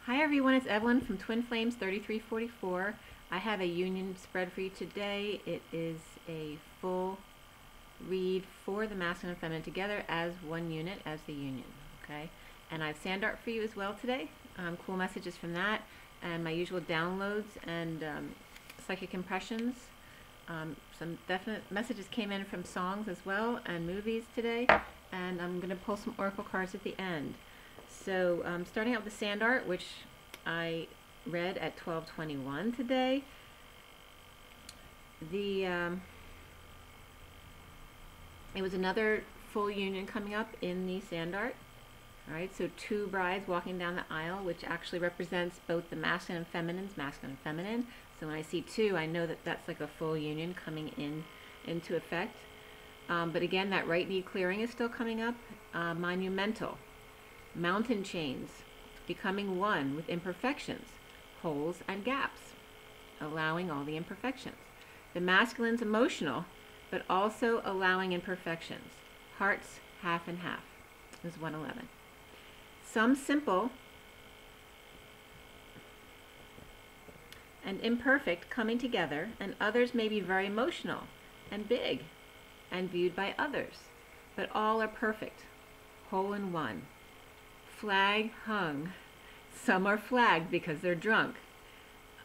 Hi everyone, it's Evelyn from Twin Flames 3344. I have a union spread for you today. It is a full read for the masculine and feminine together as one unit, as the union. Okay, and I have sand art for you as well today. Cool messages from that, and my usual downloads and psychic impressions. Some definite messages came in from songs as well and movies today, and I'm going to pull some oracle cards at the end. So starting out with the sand art, which I read at 12:21 today. It was another full union coming up in the sand art. All right, so two brides walking down the aisle, which actually represents both the masculine and feminines, masculine and feminine. So when I see two, I know that that's like a full union coming into effect. But again, that right knee clearing is still coming up. Monumental. Mountain chains, becoming one with imperfections, holes and gaps, allowing all the imperfections. The masculine's emotional, but also allowing imperfections. Hearts, half and half, is 111. Some simple and imperfect coming together, and others may be very emotional and big and viewed by others, but all are perfect, whole in one. Flag hung. Some are flagged because they're drunk.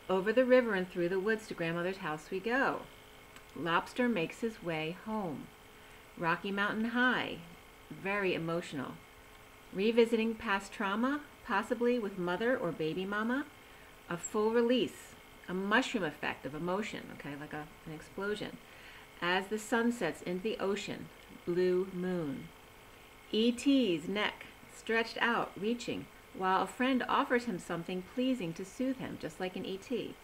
Over the river and through the woods to grandmother's house we go. Lobster makes his way home. Rocky Mountain High. Very emotional. Revisiting past trauma, possibly with mother or baby mama. A full release. A mushroom effect of emotion, okay, like an explosion. As the sun sets into the ocean. Blue moon. E.T.'s neck. Stretched out, reaching, while a friend offers him something pleasing to soothe him, just like an E.T.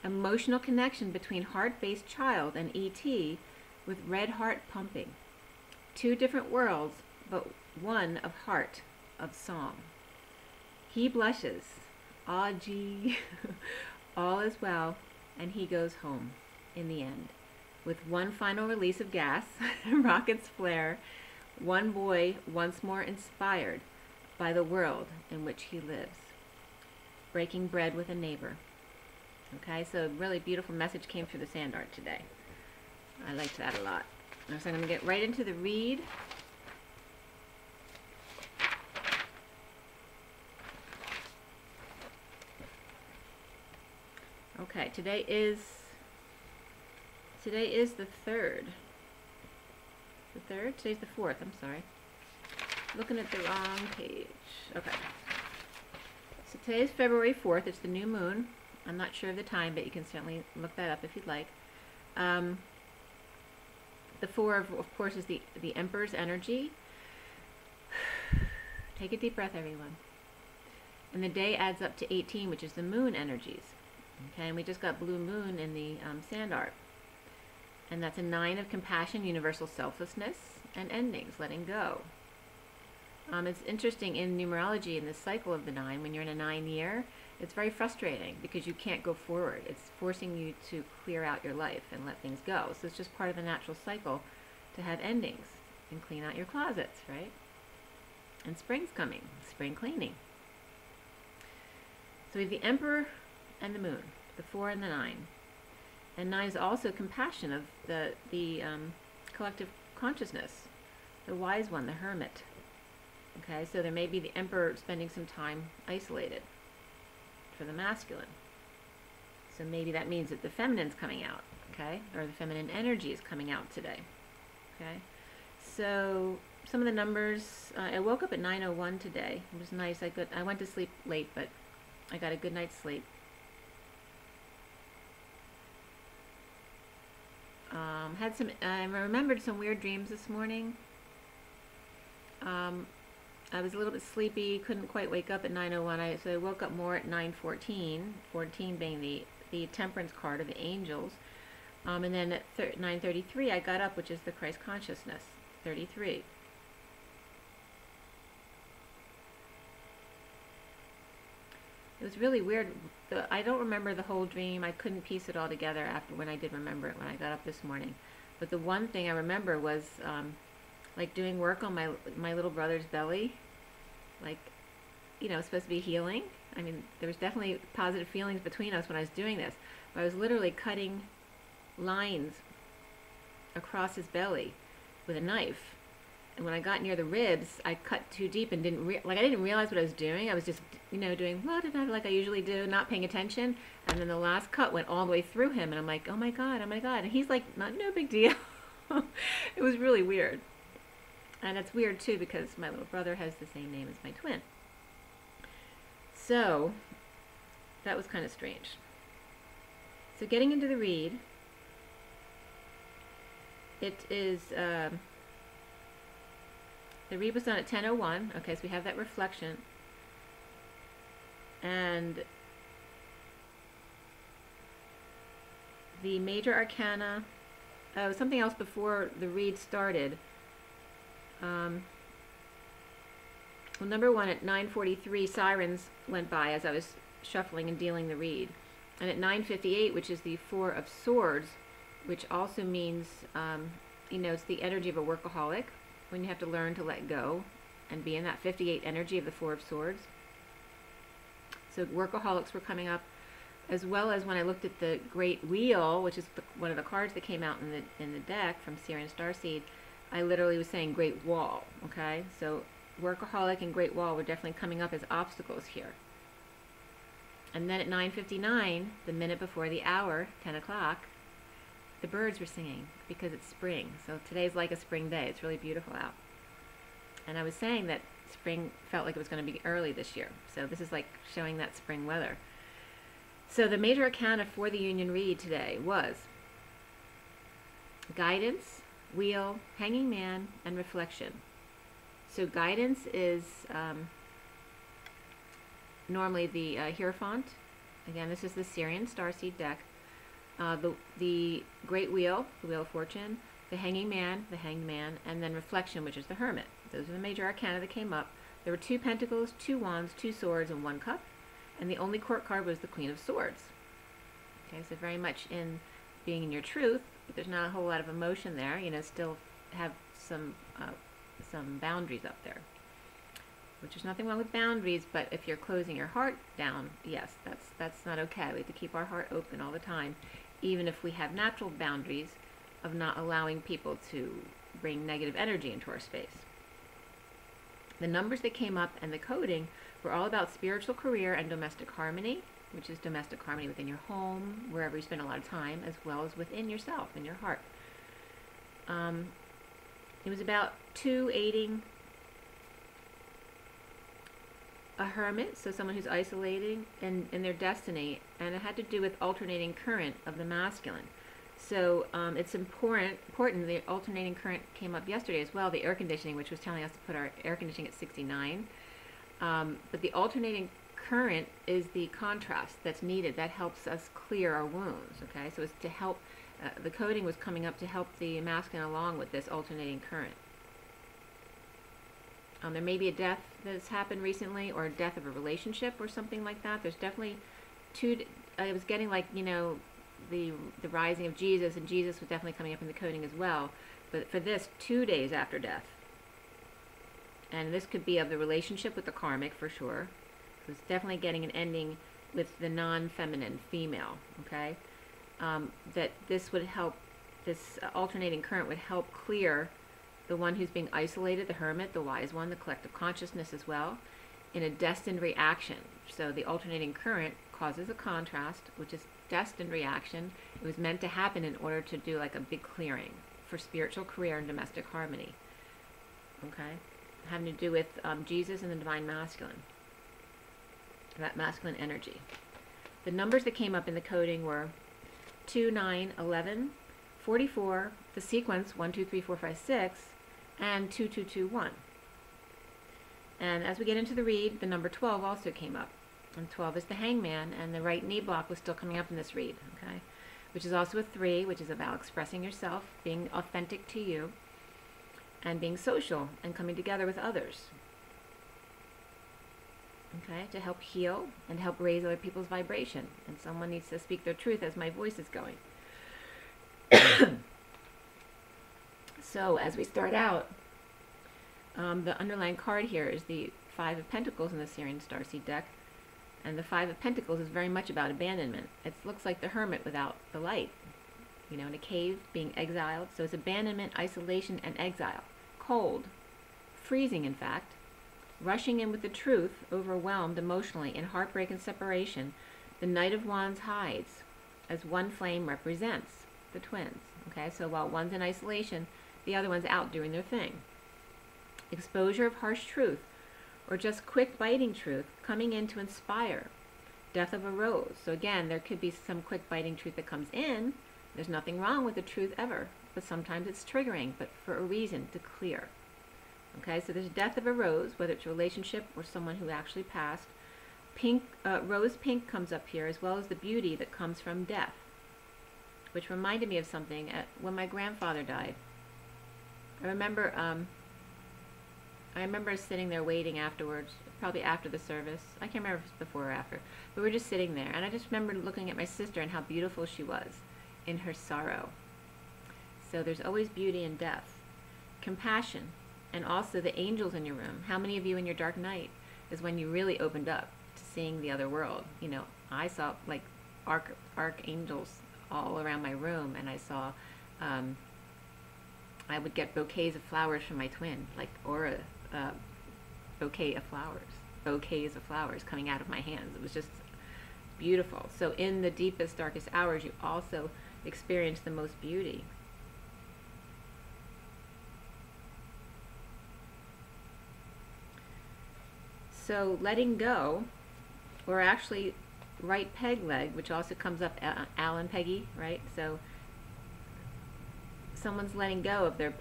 Emotional connection between heart-based child and E.T. with red heart pumping. Two different worlds, but one of heart, of song. He blushes. Ah, gee. All is well, and he goes home in the end. With one final release of gas, rockets flare, one boy once more inspired by the world in which he lives. Breaking bread with a neighbor. Okay, so a really beautiful message came through the sand art today. I liked that a lot. So I'm going to get right into the read. Okay, today is the 3rd. The 3rd? Today's the 4th, I'm sorry. Looking at the wrong page. Okay. So today is February 4th. It's the new moon. I'm not sure of the time, but you can certainly look that up if you'd like. The 4, of course, is the Emperor's energy. Take a deep breath, everyone. And the day adds up to 18, which is the moon energies. Okay, and we just got blue moon in the sand art. And that's a 9 of compassion, universal selflessness, and endings, letting go. It's interesting in numerology, in this cycle of the 9, when you're in a 9 year, it's very frustrating because you can't go forward. It's forcing you to clear out your life and let things go. So it's just part of the natural cycle to have endings and clean out your closets, right? And spring's coming, spring cleaning. So we have the Emperor and the Moon, the 4 and the 9. And 9 is also compassion of the collective consciousness, the wise one, the hermit. Okay, so there may be the Emperor spending some time isolated for the masculine. So maybe that means that the feminine's coming out, okay? Or the feminine energy is coming out today, okay? So some of the numbers, I woke up at 9:01 today. It was nice. I went to sleep late, but I got a good night's sleep. I remembered some weird dreams this morning. I was a little bit sleepy, couldn't quite wake up at 9:01, so I woke up more at 9:14, 14 being the temperance card of the angels. And then at 9:33 I got up, which is the Christ consciousness, 33. It was really weird. I don't remember the whole dream. I couldn't piece it all together after when I did remember it when I got up this morning. But the one thing I remember was like doing work on my little brother's belly, like you know, supposed to be healing. I mean, there was definitely positive feelings between us when I was doing this. But I was literally cutting lines across his belly with a knife. And when I got near the ribs, I cut too deep and I didn't realize what I was doing. I was just, you know, doing like I usually do, not paying attention. And then the last cut went all the way through him, and I'm like, oh my God, oh my God. And he's like, no big deal. It was really weird. And it's weird too because my little brother has the same name as my twin. So that was kind of strange. So getting into the read, it is, the read was done at 10:01. Okay, so we have that reflection. And the major arcana, something else before the read started. Well, number one, at 9:43, sirens went by as I was shuffling and dealing the read. And at 9:58, which is the Four of Swords, which also means, you know, it's the energy of a workaholic, when you have to learn to let go and be in that 58 energy of the Four of Swords. So workaholics were coming up, as well as when I looked at the Great Wheel, which is one of the cards that came out in the deck from Sirius and Starseed. I literally was saying Great Wall, okay? So workaholic and Great Wall were definitely coming up as obstacles here. And then at 9:59, the minute before the hour, 10 o'clock, the birds were singing because it's spring. So today's like a spring day. It's really beautiful out. And I was saying that spring felt like it was going to be early this year. So this is like showing that spring weather. So the major arcana for the union read today was guidance, wheel, hanging man, and reflection. So guidance is normally the Hierophant. Again, this is the Sirian Starseed deck. The Great Wheel, the Wheel of Fortune, the Hanging Man, the Hanged Man, and then Reflection, which is the Hermit. Those are the major arcana that came up. There were 2 pentacles, 2 wands, 2 swords, and 1 cup. And the only court card was the Queen of Swords. Okay, so very much in being in your truth, but there's not a whole lot of emotion there. You know, still have some boundaries up there. Which is nothing wrong with boundaries, but if you're closing your heart down, yes, that's not okay. We have to keep our heart open all the time, even if we have natural boundaries of not allowing people to bring negative energy into our space. The numbers that came up and the coding were all about spiritual career and domestic harmony, which is domestic harmony within your home, wherever you spend a lot of time, as well as within yourself, in your heart. It was about 2 aiding a hermit, so someone who's isolating in their destiny, and it had to do with alternating current of the masculine. So it's important, the alternating current came up yesterday as well, the air conditioning, which was telling us to put our air conditioning at 69. But the alternating current is the contrast that's needed. That helps us clear our wounds, okay? So it's to help, the coding was coming up to help the masculine along with this alternating current. There may be a death that's happened recently, or a death of a relationship or something like that. There's definitely I was getting like, you know, the rising of Jesus, and Jesus was definitely coming up in the coding as well. But for this, 2 days after death. And this could be of the relationship with the karmic for sure. So it's definitely getting an ending with the non-feminine female, okay? That this would help, this alternating current would help clear the one who's being isolated, the hermit, the wise one, the collective consciousness as well, in a destined reaction. So the alternating current causes a contrast, which is destined reaction. It was meant to happen in order to do like a big clearing for spiritual career and domestic harmony. Okay? Having to do with Jesus and the divine masculine. That masculine energy. The numbers that came up in the coding were 2, 9, 11, 44, the sequence 1, 2, 3, 4, 5, 6, and 2, 2, 2, 1. And as we get into the read, the number 12 also came up. And 12 is the hangman, and the right knee block was still coming up in this read, okay? Which is also a 3, which is about expressing yourself, being authentic to you, and being social and coming together with others. Okay, to help heal and help raise other people's vibration. And someone needs to speak their truth as my voice is going. So as we start out, the underlying card here is the Five of Pentacles in the Sirian Starseed deck. And the Five of Pentacles is very much about abandonment. It looks like the hermit without the light, you know, in a cave, being exiled. So it's abandonment, isolation, and exile. Cold, freezing in fact, rushing in with the truth, overwhelmed emotionally in heartbreak and separation. The Knight of Wands hides, as one flame represents the twins. Okay, so while one's in isolation, the other one's out doing their thing. Exposure of harsh truth, or just quick biting truth, coming in to inspire. Death of a rose. So again, there could be some quick biting truth that comes in. There's nothing wrong with the truth ever, but sometimes it's triggering, but for a reason, to clear. Okay, so there's death of a rose, whether it's a relationship or someone who actually passed. Pink, rose pink comes up here, as well as the beauty that comes from death, which reminded me of something when my grandfather died. I remember sitting there waiting afterwards, probably after the service. I can't remember if it was before or after. But we were just sitting there, and I just remember looking at my sister and how beautiful she was in her sorrow. So there's always beauty in death. Compassion, and also the angels in your room. How many of you in your dark night is when you really opened up to seeing the other world? You know, I saw like archangels all around my room, and I saw, I would get bouquets of flowers from my twin, like aura. Bouquets of flowers coming out of my hands. It was just beautiful. So in the deepest, darkest hours, you also experience the most beauty. So letting go, or actually right peg leg, which also comes up Al and Peggy, right? So someone's letting go of their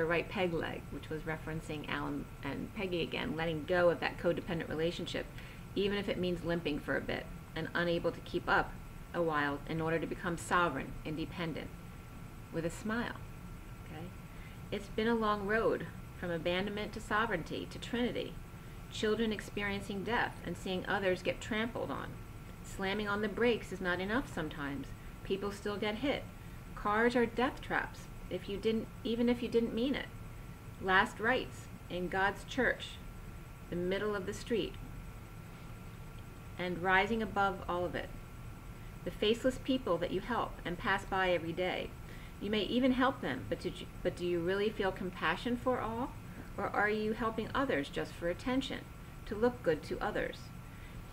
right peg leg, which was referencing Al and Peggy again, letting go of that codependent relationship, even if it means limping for a bit and unable to keep up a while in order to become sovereign, independent, with a smile. Okay? It's been a long road from abandonment to sovereignty to Trinity. Children experiencing death and seeing others get trampled on. Slamming on the brakes is not enough sometimes. People still get hit. Cars are death traps. Even if you didn't mean it. Last rites in God's church, the middle of the street, and rising above all of it. The faceless people that you help and pass by every day. You may even help them, but do you really feel compassion for all? Or are you helping others just for attention, to look good to others?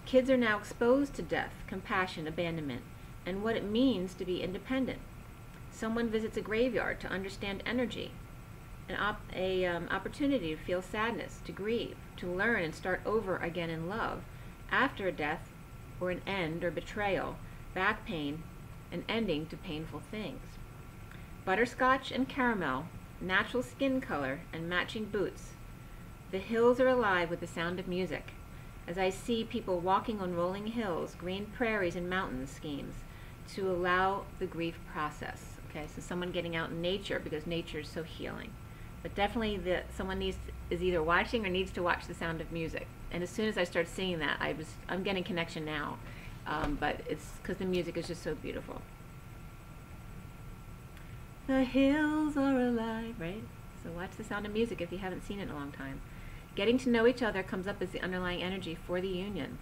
Kids are now exposed to death, compassion, abandonment, and what it means to be independent. Someone visits a graveyard to understand energy, an opportunity to feel sadness, to grieve, to learn and start over again in love, after a death or an end or betrayal, back pain, an ending to painful things. Butterscotch and caramel, natural skin color, and matching boots. The hills are alive with the sound of music, as I see people walking on rolling hills, green prairies, and mountain schemes to allow the grief process. Okay, so someone getting out in nature because nature is so healing. But definitely someone is either watching or needs to watch the sound of music. And as soon as I start seeing that, I'm getting connection now. But it's because the music is just so beautiful. The hills are alive, right? So watch the sound of music if you haven't seen it in a long time. Getting to know each other comes up as the underlying energy for the union,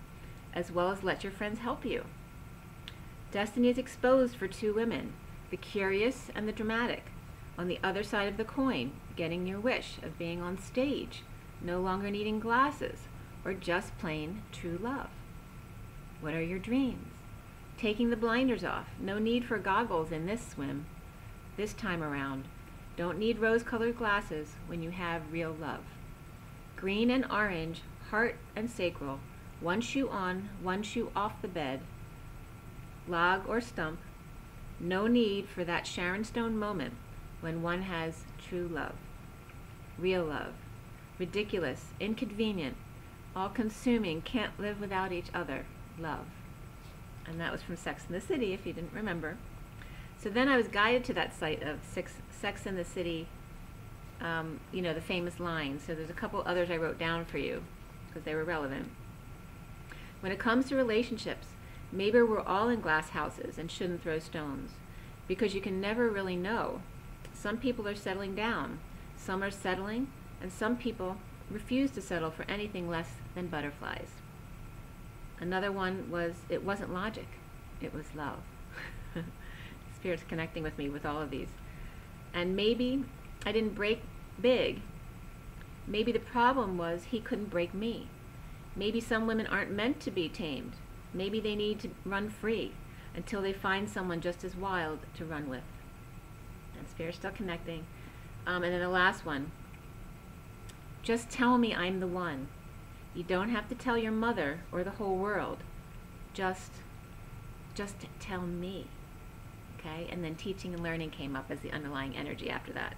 as well as let your friends help you. Destiny is exposed for two women, the curious and the dramatic. On the other side of the coin, getting your wish of being on stage, no longer needing glasses, or just plain true love. What are your dreams? Taking the blinders off. No need for goggles in this swim. This time around, don't need rose-colored glasses when you have real love. Green and orange, heart and sacral, one shoe on, one shoe off the bed, log or stump. No need for that Sharon Stone moment when one has true love, real love, ridiculous, inconvenient, all-consuming, can't live without each other, love. And that was from Sex and the City, if you didn't remember. So then I was guided to that site of Sex and the City, you know, the famous lines. So there's a couple others I wrote down for you because they were relevant. When it comes to relationships, maybe we're all in glass houses and shouldn't throw stones, because you can never really know. Some people are settling down, some are settling, and some people refused to settle for anything less than butterflies. Another one was, it wasn't logic, it was love. Spirit's connecting with me with all of these. And maybe I didn't break big. Maybe the problem was he couldn't break me. Maybe some women aren't meant to be tamed. Maybe they need to run free until they find someone just as wild to run with. And Spirit's still connecting. And then the last one. Just tell me I'm the one. You don't have to tell your mother or the whole world. Just tell me. Okay? And then teaching and learning came up as the underlying energy after that.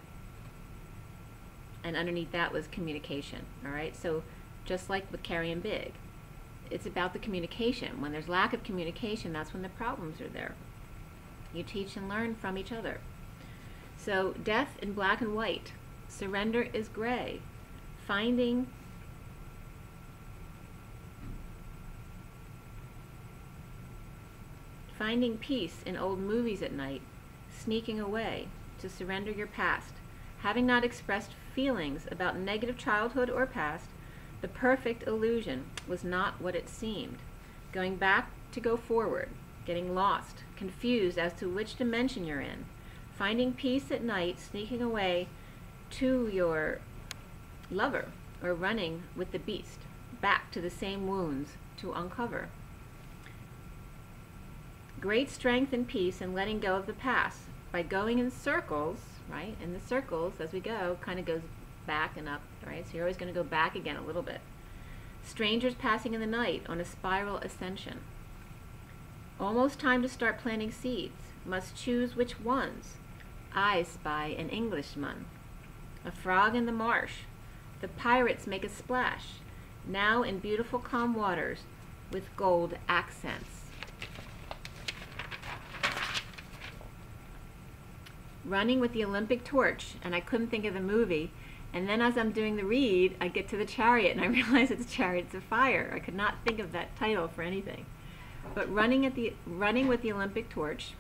And underneath that was communication. All right? So just like with carrying big, it's about the communication. When there's lack of communication, that's when the problems are there. You teach and learn from each other. So death in black and white. Surrender is gray. Finding peace in old movies at night, sneaking away to surrender your past. Having not expressed feelings about negative childhood or past, the perfect illusion was not what it seemed. Going back to go forward, getting lost, confused as to which dimension you're in. Finding peace at night, sneaking away to your lover, or running with the beast, back to the same wounds to uncover. Great strength and peace in letting go of the past by going in circles, right? And the circles, as we go, kind of goes back and up, right? So you're always going to go back again a little bit. Strangers passing in the night on a spiral ascension. Almost time to start planting seeds. Must choose which ones. I spy an Englishman. A frog in the marsh. The pirates make a splash. Now in beautiful calm waters with gold accents. Running with the Olympic torch, and I couldn't think of the movie, and then as I'm doing the read, I get to the chariot and I realize it's Chariots of Fire. I could not think of that title for anything. But running with the Olympic torch,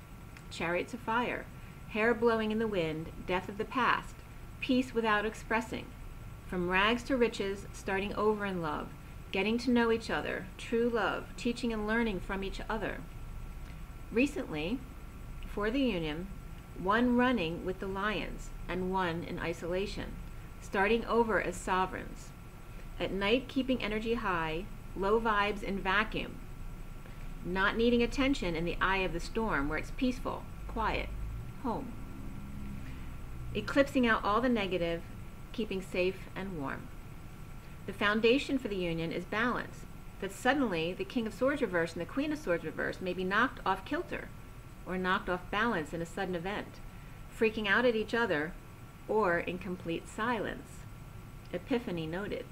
Chariots of Fire, hair blowing in the wind, death of the past, peace without expressing, from rags to riches, starting over in love, getting to know each other, true love, teaching and learning from each other. Recently, for the union, one running with the lions and one in isolation, starting over as sovereigns. At night, keeping energy high, low vibes in vacuum, not needing attention in the eye of the storm where it's peaceful, quiet, home. Eclipsing out all the negative, keeping safe and warm. The foundation for the union is balance, that suddenly the King of Swords reverse and the Queen of Swords reverse may be knocked off kilter, or knocked off balance in a sudden event, freaking out at each other, or in complete silence. Epiphany noted.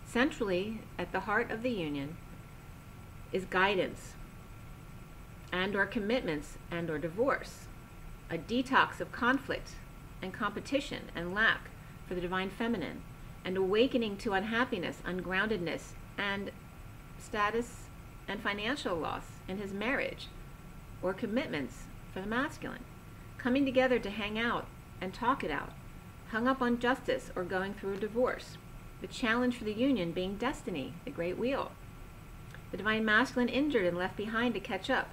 Centrally, at the heart of the union, is guidance, and/or commitments, and/or divorce, a detox of conflict and competition and lack for the divine feminine, and awakening to unhappiness, ungroundedness, and status and financial loss in his marriage, or commitments for the masculine, coming together to hang out and talk it out, hung up on justice or going through a divorce, the challenge for the union being destiny, the great wheel, the divine masculine injured and left behind to catch up,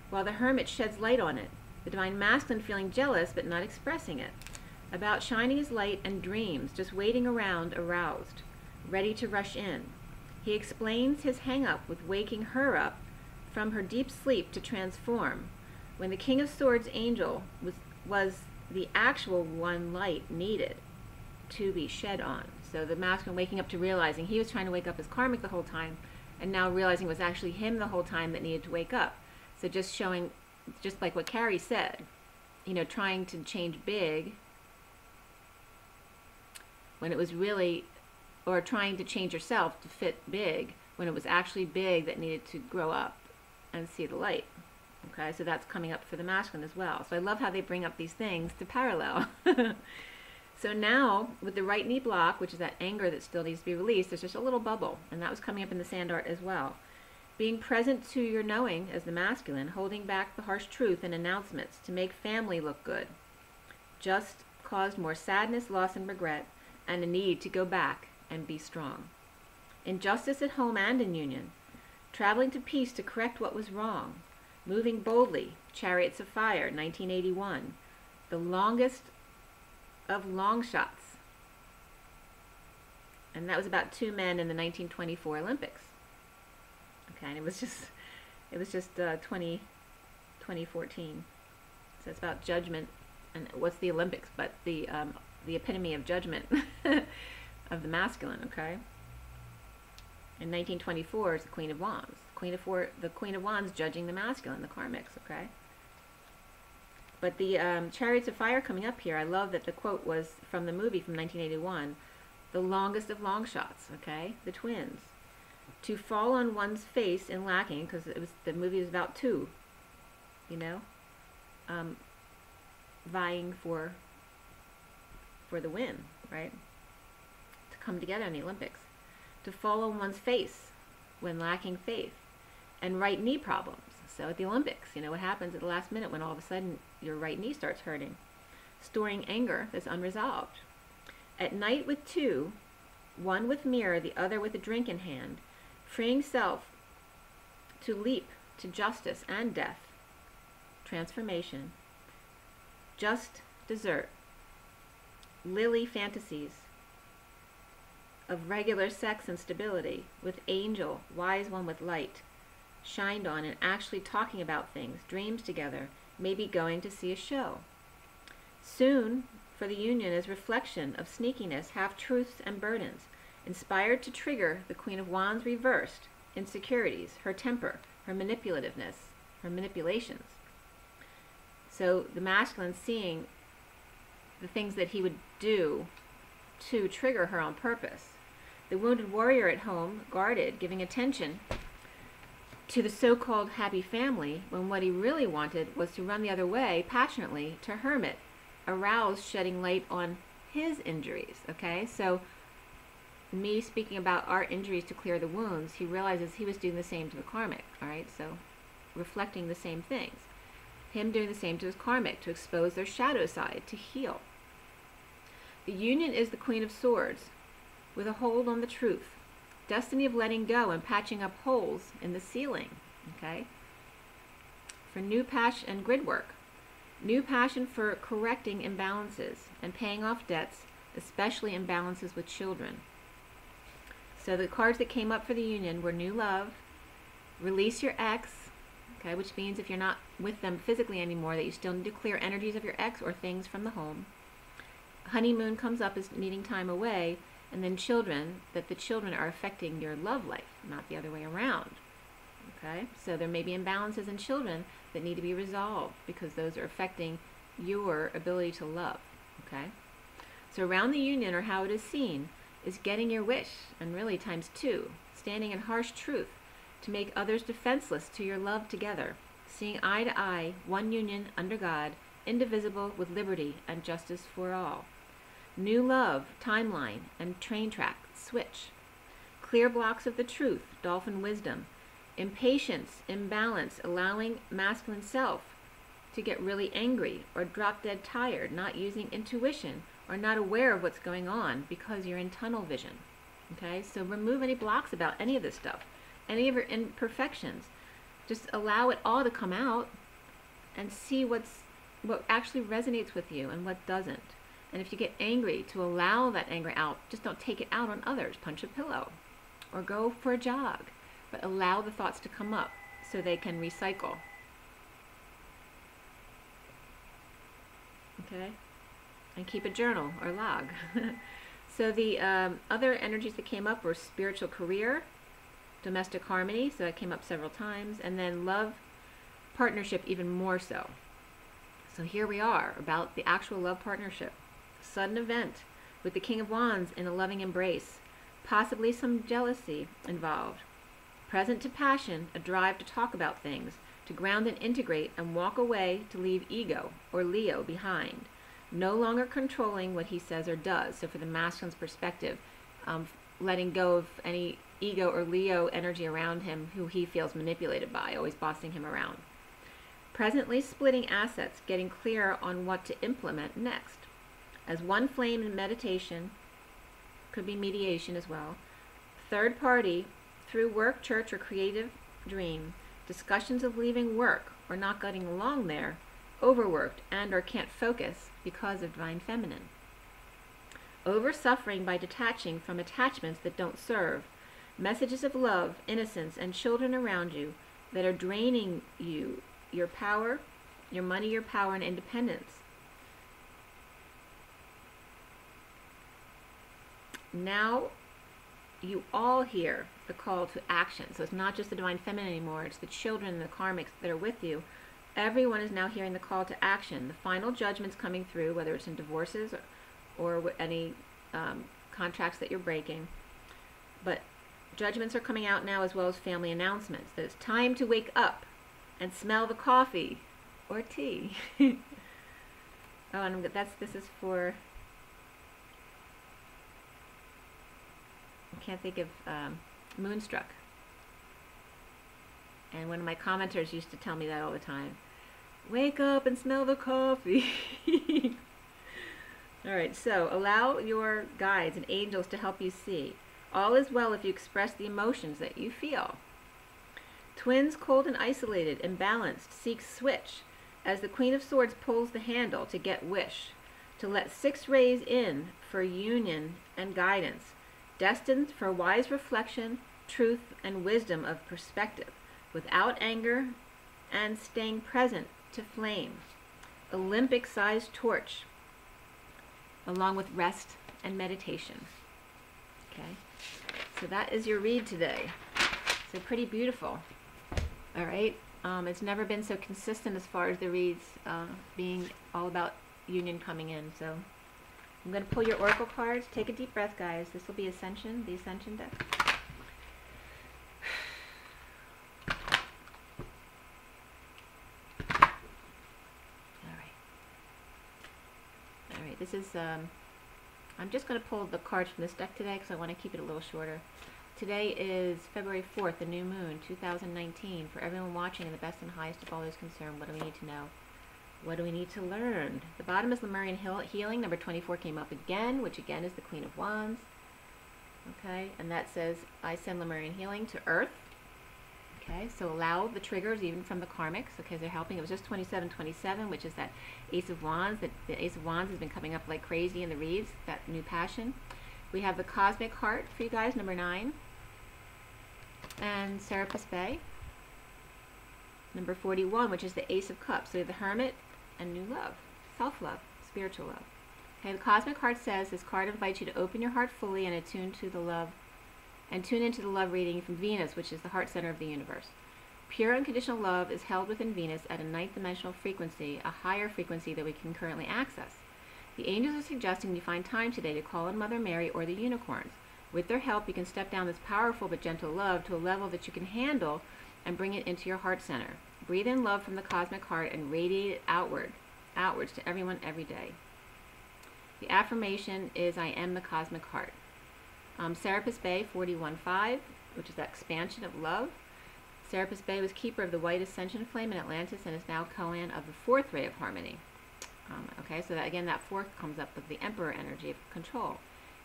while the hermit sheds light on it, the divine masculine feeling jealous but not expressing it, about shining his light and dreams, just waiting around aroused, ready to rush in. He explains his hang-up with waking her up from her deep sleep to transform, when the King of Swords angel was the actual one light needed to be shed on. So the masculine waking up to realizing he was trying to wake up as karmic the whole time, and now realizing it was actually him the whole time that needed to wake up. So just showing, just like what Carrie said, you know, trying to change big when it was really, or trying to change yourself to fit big when it was actually big that needed to grow up and see the light. Okay, so that's coming up for the masculine as well. So I love how they bring up these things to parallel. So now, with the right knee block, which is that anger that still needs to be released, there's just a little bubble, and that was coming up in the sand art as well. Being present to your knowing as the masculine, holding back the harsh truth and announcements to make family look good, just caused more sadness, loss, and regret, and a need to go back and be strong. In justice at home and in union, traveling to peace to correct what was wrong, moving boldly, Chariots of Fire, 1981, the longest of long shots. And that was about 2 men in the 1924 Olympics. Okay, and it was just 2014. So it's about judgment, and what's the Olympics, but the epitome of judgment of the masculine, okay? In 1924 is the Queen of Wands. The Queen of Wands judging the masculine, the karmics, okay? But the Chariots of Fire coming up here, I love that the quote was from the movie from 1981, the longest of long shots, okay? The twins. To fall on one's face in lacking, because the movie was about two, you know, vying for the win, right? To come together in the Olympics. To fall on one's face when lacking faith. And right knee problems. So at the Olympics, you know, what happens at the last minute when all of a sudden your right knee starts hurting. Storing anger that's unresolved. At night with two, one with mirror, the other with a drink in hand, freeing self to leap to justice and death. Transformation. Just dessert. Lily fantasies of regular sex and stability, with angel, wise one with light, shined on and actually talking about things, dreams together, maybe going to see a show. Soon, for the union is reflection of sneakiness, half-truths and burdens, inspired to trigger the Queen of Wands reversed, insecurities, her temper, her manipulativeness, her manipulations. So the masculine seeing the things that he would do to trigger her on purpose. The wounded warrior at home, guarded, giving attention to the so-called happy family, when what he really wanted was to run the other way, passionately, to hermit, aroused, shedding light on his injuries, okay? So, me speaking about our injuries to clear the wounds, he realizes he was doing the same to the karmic, all right? So, reflecting the same things. Him doing the same to his karmic, to expose their shadow side, to heal. The union is the Queen of Swords, with a hold on the truth. Destiny of letting go and patching up holes in the ceiling, okay? For new passion and grid work. New passion for correcting imbalances and paying off debts, especially imbalances with children. So the cards that came up for the union were new love, release your ex, okay, which means if you're not with them physically anymore, that you still need to clear energies of your ex or things from the home. Honeymoon comes up as needing time away, and then children, that the children are affecting your love life, not the other way around. Okay, so there may be imbalances in children that need to be resolved because those are affecting your ability to love. Okay, so around the union, or how it is seen, is getting your wish, and really times two, standing in harsh truth to make others defenseless to your love together, seeing eye to eye, one union under God, indivisible with liberty and justice for all. New love, timeline, and train track, switch. Clear blocks of the truth, dolphin wisdom. Impatience, imbalance, allowing masculine self to get really angry or drop dead tired, not using intuition or not aware of what's going on because you're in tunnel vision. Okay, so remove any blocks about any of this stuff, any of your imperfections. Just allow it all to come out and see what actually resonates with you and what doesn't. And if you get angry, to allow that anger out, just don't take it out on others. Punch a pillow or go for a jog, but allow the thoughts to come up so they can recycle. Okay? And keep a journal or log. So the other energies that came up were spiritual career, domestic harmony, so that came up several times, and then love, partnership even more so. So here we are about the actual love partnership. Sudden event with the King of Wands in a loving embrace, possibly some jealousy involved. Present to passion, a drive to talk about things, to ground and integrate and walk away to leave ego or Leo behind. No longer controlling what he says or does. So for the masculine's perspective, letting go of any ego or Leo energy around him who he feels manipulated by, always bossing him around. Presently splitting assets, getting clear on what to implement next. As one flame in meditation, could be mediation as well. Third party, through work, church, or creative dream, discussions of leaving work or not getting along there, overworked and or can't focus because of divine feminine. Over suffering by detaching from attachments that don't serve, messages of love, innocence, and children around you that are draining you, your power, your money, your power, and independence. Now you all hear the call to action. So it's not just the divine feminine anymore, it's the children and the karmics that are with you. Everyone is now hearing the call to action. The final judgment's coming through, whether it's in divorces or any contracts that you're breaking. But judgments are coming out now, as well as family announcements, that it's time to wake up and smell the coffee or tea. Oh, and this is for, I can't think of, Moonstruck. And one of my commenters used to tell me that all the time. Wake up and smell the coffee. Alright, so allow your guides and angels to help you see. All is well if you express the emotions that you feel. Twins, cold and isolated, imbalanced, seek switch as the Queen of Swords pulls the handle to get wish, to let 6 rays in for union and guidance, destined for wise reflection, truth, and wisdom of perspective, without anger and staying present to flame. Olympic-sized torch, along with rest and meditation. Okay, so that is your read today. So pretty beautiful. All right, it's never been so consistent as far as the reads being all about union coming in. So I'm going to pull your oracle cards. Take a deep breath, guys. This will be Ascension, the Ascension deck. This is, I'm just going to pull the cards from this deck today because I want to keep it a little shorter. Today is February 4th, the new moon, 2019. For everyone watching, the best and highest of all those concerned, what do we need to know? What do we need to learn? The bottom is Lemurian healing. Number 24 came up again, which again is the Queen of Wands. Okay, and that says, I send Lemurian healing to Earth. Okay, so allow the triggers even from the karmics, okay, they're helping. It was just 2727, which is that Ace of Wands. The Ace of Wands has been coming up like crazy in the reads, that new passion. We have the Cosmic Heart for you guys, number 9. And Serapis Bay, number 41, which is the Ace of Cups. So we have the Hermit and new love, self-love, spiritual love. Okay, the Cosmic Heart says this card invites you to open your heart fully and attune to the love, and tune into the love reading from Venus, which is the heart center of the universe. Pure unconditional love is held within Venus at a 9th dimensional frequency, a higher frequency that we can currently access. The angels are suggesting you find time today to call on Mother Mary or the unicorns. With their help, you can step down this powerful but gentle love to a level that you can handle and bring it into your heart center. Breathe in love from the Cosmic Heart and radiate it outwards to everyone every day. The affirmation is, I am the Cosmic Heart. Serapis Bay 41.5, which is that expansion of love. Serapis Bay was keeper of the white ascension flame in Atlantis and is now Koan of the 4th ray of harmony. Okay, so that, again, that 4th comes up with the Emperor energy of control.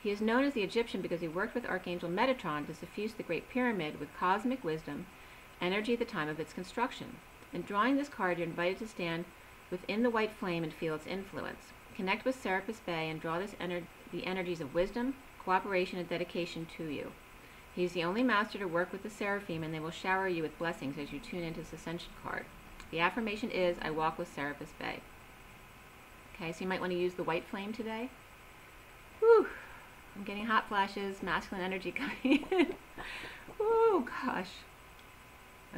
He is known as the Egyptian because he worked with Archangel Metatron to suffuse the Great Pyramid with cosmic wisdom, energy at the time of its construction. In drawing this card, you're invited to stand within the white flame and feel its influence. Connect with Serapis Bay and draw the energies of wisdom, cooperation, and dedication to you. He is the only master to work with the seraphim, and they will shower you with blessings as you tune into this Ascension card. The affirmation is, I walk with Serapis Bay. Okay, so you might want to use the white flame today. Whew, I'm getting hot flashes, masculine energy coming in. Oh gosh.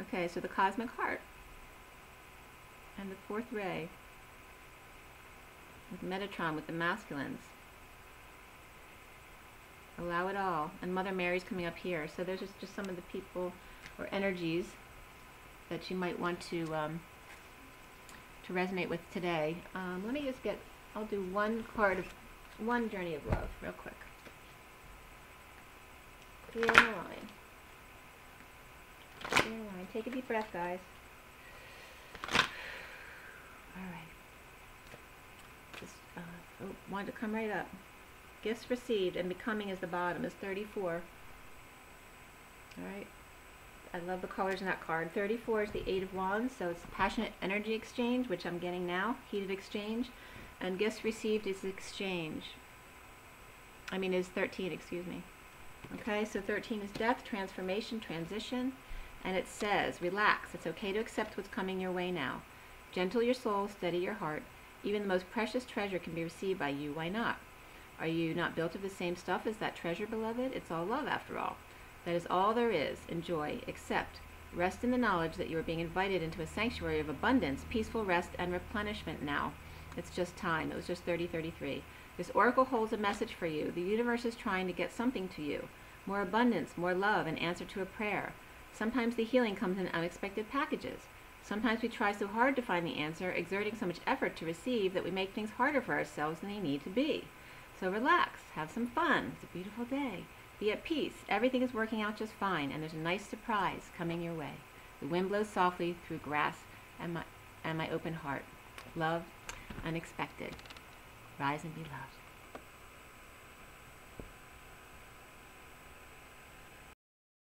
Okay, so the Cosmic Heart and the 4th ray with Metatron with the masculines. Allow it all. And Mother Mary's coming up here. So there's just some of the people or energies that you might want to resonate with today. Let me just I'll do one card of one journey of love real quick. Clear the line. Clear the line. Take a deep breath, guys. All right. Just wanted to come right up. Gifts received and becoming is the bottom, is 34. Alright. I love the colors in that card. 34 is the 8 of Wands, so it's passionate energy exchange, which I'm getting now, heated exchange. And gifts received is exchange. Is 13, excuse me. Okay, so 13 is death, transformation, transition. And it says, relax. It's okay to accept what's coming your way now. Gentle your soul, steady your heart. Even the most precious treasure can be received by you. Why not? Are you not built of the same stuff as that treasure, beloved? It's all love, after all. That is all there is. Enjoy, accept. Rest in the knowledge that you are being invited into a sanctuary of abundance, peaceful rest, and replenishment now. It's just time. It was just 3033. This oracle holds a message for you. The universe is trying to get something to you. More abundance, more love, an answer to a prayer. Sometimes the healing comes in unexpected packages. Sometimes we try so hard to find the answer, exerting so much effort to receive, that we make things harder for ourselves than they need to be. So relax, have some fun. It's a beautiful day. Be at peace. Everything is working out just fine, and there's a nice surprise coming your way. The wind blows softly through grass and my open heart. Love, unexpected. Rise and be loved.